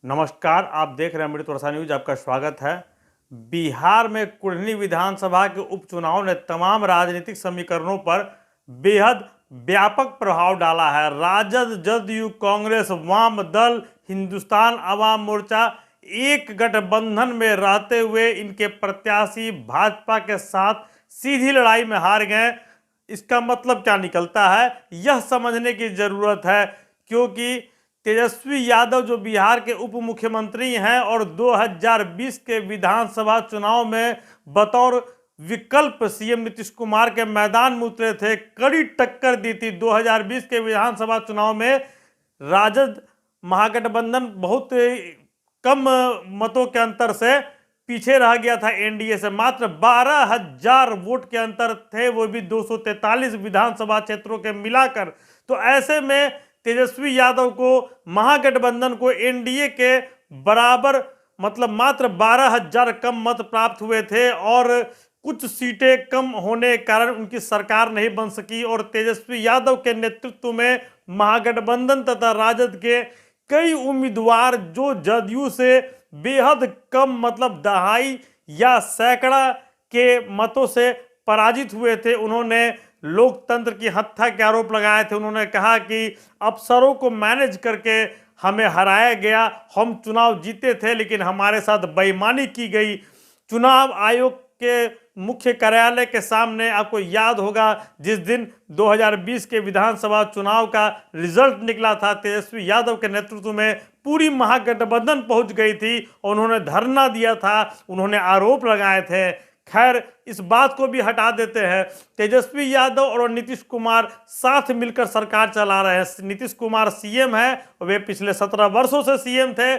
नमस्कार, आप देख रहे हैं अमृत वर्षा न्यूज। आपका स्वागत है। बिहार में कुढ़नी विधानसभा के उपचुनाव ने तमाम राजनीतिक समीकरणों पर बेहद व्यापक प्रभाव डाला है। राजद, जदयू, कांग्रेस, वाम दल, हिंदुस्तान अवाम मोर्चा एक गठबंधन में रहते हुए इनके प्रत्याशी भाजपा के साथ सीधी लड़ाई में हार गए। इसका मतलब क्या निकलता है, यह समझने की जरूरत है, क्योंकि तेजस्वी यादव जो बिहार के उप मुख्यमंत्री हैं और 2020 के विधानसभा चुनाव में बतौर विकल्प सीएम नीतीश कुमार के मैदान में उतरे थे, कड़ी टक्कर दी थी। 2020 के विधानसभा चुनाव में राजद महागठबंधन बहुत कम मतों के अंतर से पीछे रह गया था एनडीए से। मात्र 12,000 वोट के अंतर थे, वो भी 243 विधानसभा क्षेत्रों के मिलाकर। तो ऐसे में तेजस्वी यादव को, महागठबंधन को एनडीए के बराबर मतलब मात्र 12,000 कम मत प्राप्त हुए थे और कुछ सीटें कम होने के कारण उनकी सरकार नहीं बन सकी। और तेजस्वी यादव के नेतृत्व में महागठबंधन तथा राजद के कई उम्मीदवार जो जदयू से बेहद कम मतलब दहाई या सैकड़ा के मतों से पराजित हुए थे, उन्होंने लोकतंत्र की हत्या के आरोप लगाए थे। उन्होंने कहा कि अफसरों को मैनेज करके हमें हराया गया, हम चुनाव जीते थे लेकिन हमारे साथ बेईमानी की गई। चुनाव आयोग के मुख्य कार्यालय के सामने आपको याद होगा जिस दिन 2020 के विधानसभा चुनाव का रिजल्ट निकला था, तेजस्वी यादव के नेतृत्व में पूरी महागठबंधन पहुंच गई थी और उन्होंने धरना दिया था, उन्होंने आरोप लगाए थे। खैर, इस बात को भी हटा देते हैं। तेजस्वी यादव और नीतीश कुमार साथ मिलकर सरकार चला रहे हैं। नीतीश कुमार सीएम है, वे पिछले 17 वर्षों से सीएम थे।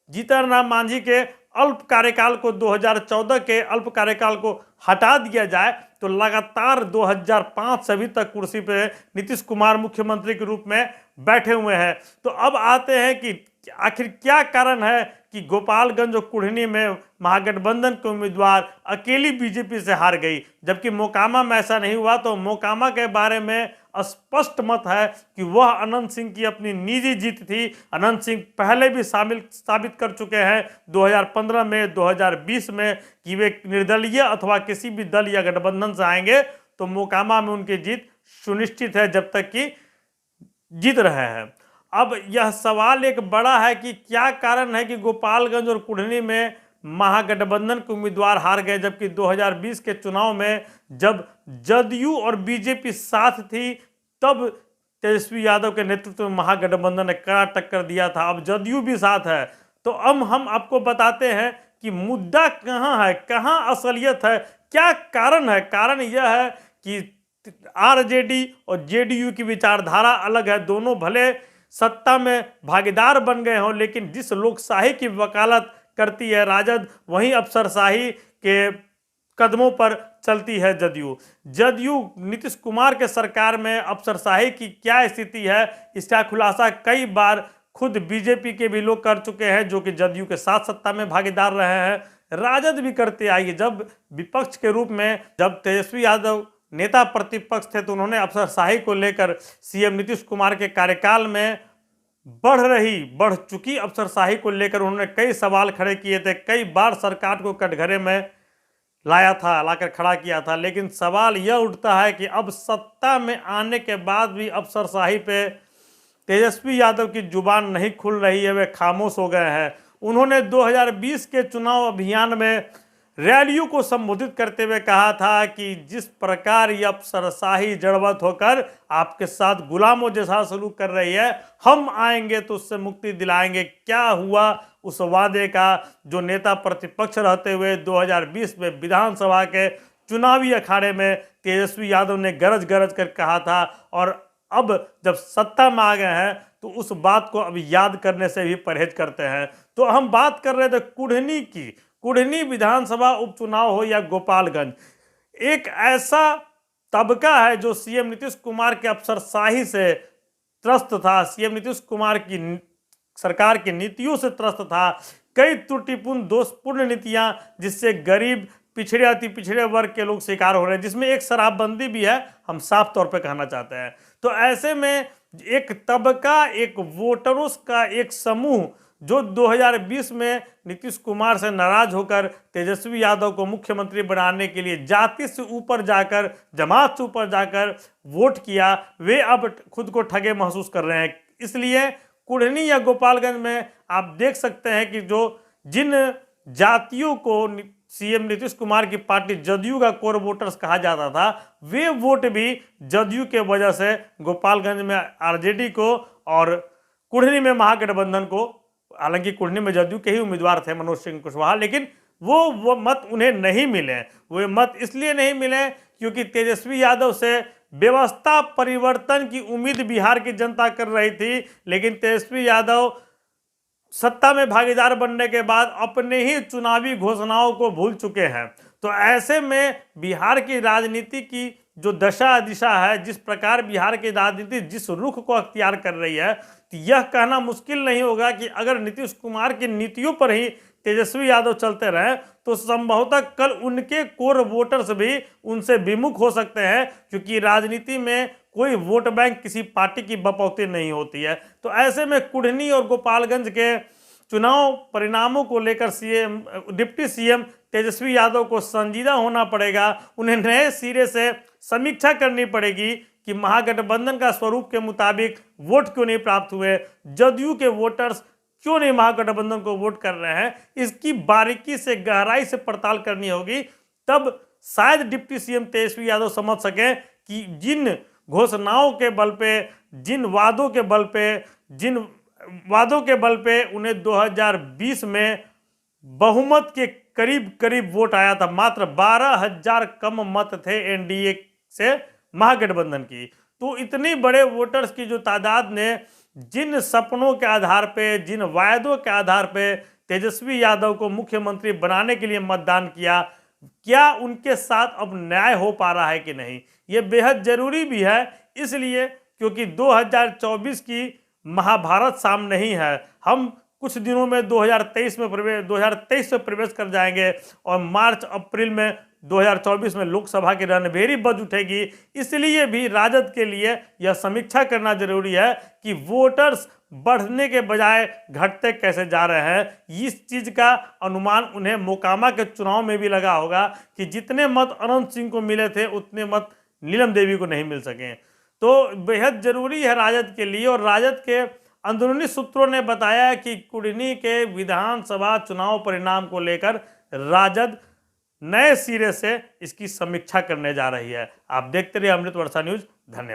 जीतन राम मांझी के अल्प कार्यकाल को, 2014 के अल्प कार्यकाल को हटा दिया जाए तो लगातार 2005 से अभी तक कुर्सी पे नीतीश कुमार मुख्यमंत्री के रूप में बैठे हुए हैं। तो अब आते हैं कि आखिर क्या कारण है कि गोपालगंज और कुढ़नी में महागठबंधन के उम्मीदवार अकेली बीजेपी से हार गई, जबकि मोकामा में ऐसा नहीं हुआ। तो मोकामा के बारे में स्पष्ट मत है कि वह अनंत सिंह की अपनी निजी जीत थी। अनंत सिंह पहले भी साबित कर चुके हैं 2015 में, 2020 में कि वे निर्दलीय अथवा किसी भी दल या गठबंधन से आएंगे तो मोकामा में उनकी जीत सुनिश्चित है, जब तक कि जीत रहे हैं। अब यह सवाल एक बड़ा है कि क्या कारण है कि गोपालगंज और कुढ़नी में महागठबंधन के उम्मीदवार हार गए, जबकि 2020 के चुनाव में जब जदयू और बीजेपी साथ थी तब तेजस्वी यादव के नेतृत्व में महागठबंधन ने कड़ा टक्कर दिया था। अब जदयू भी साथ है। तो अब हम आपको बताते हैं कि मुद्दा कहाँ है, कहाँ असलियत है, क्या कारण है। कारण यह है कि आरजेडी और जेडीयू की विचारधारा अलग है। दोनों भले सत्ता में भागीदार बन गए हों, लेकिन जिस लोकशाही की वकालत करती है राजद, वहीं अफसरशाही के कदमों पर चलती है जदयू। नीतीश कुमार के सरकार में अफसरशाही की क्या स्थिति है, इसका खुलासा कई बार खुद बीजेपी के भी लोग कर चुके हैं, जो कि जदयू के साथ सत्ता में भागीदार रहे हैं। राजद भी करते आई है। जब विपक्ष के रूप में जब तेजस्वी यादव नेता प्रतिपक्ष थे तो उन्होंने अफसरशाही को लेकर सीएम नीतीश कुमार के कार्यकाल में बढ़ चुकी अफसरशाही को लेकर उन्होंने कई सवाल खड़े किए थे। कई बार सरकार को कटघरे में लाकर खड़ा किया था। लेकिन सवाल यह उठता है कि अब सत्ता में आने के बाद भी अफसरशाही पे तेजस्वी यादव की जुबान नहीं खुल रही है, वे खामोश हो गए हैं। उन्होंने 2020 के चुनाव अभियान में रैलियों को संबोधित करते हुए कहा था कि जिस प्रकार ये अफसरशाही जड़वत होकर आपके साथ गुलामों जैसा सलूक कर रही है, हम आएंगे तो उससे मुक्ति दिलाएंगे। क्या हुआ उस वादे का जो नेता प्रतिपक्ष रहते हुए 2020 में विधानसभा के चुनावी अखाड़े में तेजस्वी यादव ने गरज गरज कर कहा था, और अब जब सत्ता में आ गए हैं तो उस बात को अब याद करने से भी परहेज करते हैं। तो हम बात कर रहे थे कुढ़नी की। कुढ़नी विधानसभा उपचुनाव हो या गोपालगंज, एक ऐसा तबका है जो सीएम नीतीश कुमार के अफसरशाही से त्रस्त था, सीएम नीतीश कुमार की सरकार की नीतियों से त्रस्त था। कई त्रुटिपूर्ण दोषपूर्ण नीतियां जिससे गरीब, पिछड़े, अति पिछड़े वर्ग के लोग शिकार हो रहे हैं, जिसमें एक शराबबंदी भी है, हम साफ तौर पे कहना चाहते हैं। तो ऐसे में एक तबका, एक वोटरों का एक समूह जो 2020 में नीतीश कुमार से नाराज होकर तेजस्वी यादव को मुख्यमंत्री बनाने के लिए जाति से ऊपर जाकर, जमात से ऊपर जाकर वोट किया, वे अब खुद को ठगे महसूस कर रहे हैं। इसलिए कुढ़नी या गोपालगंज में आप देख सकते हैं कि जिन जातियों को सीएम नीतीश कुमार की पार्टी जदयू का कोर वोटर्स कहा जाता था, वे वोट भी जदयू के वजह से गोपालगंज में आरजेडी को और कुढ़नी में महागठबंधन को, हालांकि कुढ़नी में जदयू के ही उम्मीदवार थे मनोज सिंह कुशवाहा, लेकिन वो मत उन्हें नहीं मिले। वो मत इसलिए नहीं मिले क्योंकि तेजस्वी यादव से व्यवस्था परिवर्तन की उम्मीद बिहार की जनता कर रही थी, लेकिन तेजस्वी यादव सत्ता में भागीदार बनने के बाद अपने ही चुनावी घोषणाओं को भूल चुके हैं। तो ऐसे में बिहार की राजनीति की जो दशा दिशा है, जिस प्रकार बिहार की राजनीति जिस रुख को अख्तियार कर रही है, तो यह कहना मुश्किल नहीं होगा कि अगर नीतीश कुमार की नीतियों पर ही तेजस्वी यादव चलते रहे तो संभवतः कल उनके कोर वोटर्स भी उनसे विमुख हो सकते हैं, क्योंकि राजनीति में कोई वोट बैंक किसी पार्टी की बपौती नहीं होती है। तो ऐसे में कुढ़नी और गोपालगंज के चुनाव परिणामों को लेकर डिप्टी सीएम तेजस्वी यादव को संजीदा होना पड़ेगा। उन्हें नए सिरे से समीक्षा करनी पड़ेगी कि महागठबंधन का स्वरूप के मुताबिक वोट क्यों नहीं प्राप्त हुए, जदयू के वोटर्स क्यों नहीं महागठबंधन को वोट कर रहे हैं। इसकी बारीकी से, गहराई से पड़ताल करनी होगी, तब शायद डिप्टी सीएम तेजस्वी यादव समझ सकें कि जिन घोषणाओं के बल पे, जिन वादों के बल पे उन्हें 2020 में बहुमत के करीब करीब वोट आया था, मात्र 12,000 कम मत थे एनडीए से महागठबंधन की। तो इतनी बड़े वोटर्स की जो तादाद ने जिन सपनों के आधार पे, जिन वायदों के आधार पे तेजस्वी यादव को मुख्यमंत्री बनाने के लिए मतदान किया, क्या उनके साथ अब न्याय हो पा रहा है कि नहीं, ये बेहद जरूरी भी है। इसलिए क्योंकि 2024 की महाभारत सामने ही है। हम कुछ दिनों में 2023 में प्रवेश कर जाएंगे और मार्च अप्रैल में 2024 में लोकसभा की रणभेरी बज उठेगी। इसलिए भी राजद के लिए यह समीक्षा करना जरूरी है कि वोटर्स बढ़ने के बजाय घटते कैसे जा रहे हैं। इस चीज का अनुमान उन्हें मोकामा के चुनाव में भी लगा होगा कि जितने मत अनंत सिंह को मिले थे उतने मत नीलम देवी को नहीं मिल सके। तो बेहद जरूरी है राजद के लिए। और राजद के अंदरूनी सूत्रों ने बताया कि कुढ़नी के विधानसभा चुनाव परिणाम को लेकर राजद नए सिरे से इसकी समीक्षा करने जा रही है। आप देखते रहिए अमृत वर्षा न्यूज। धन्यवाद।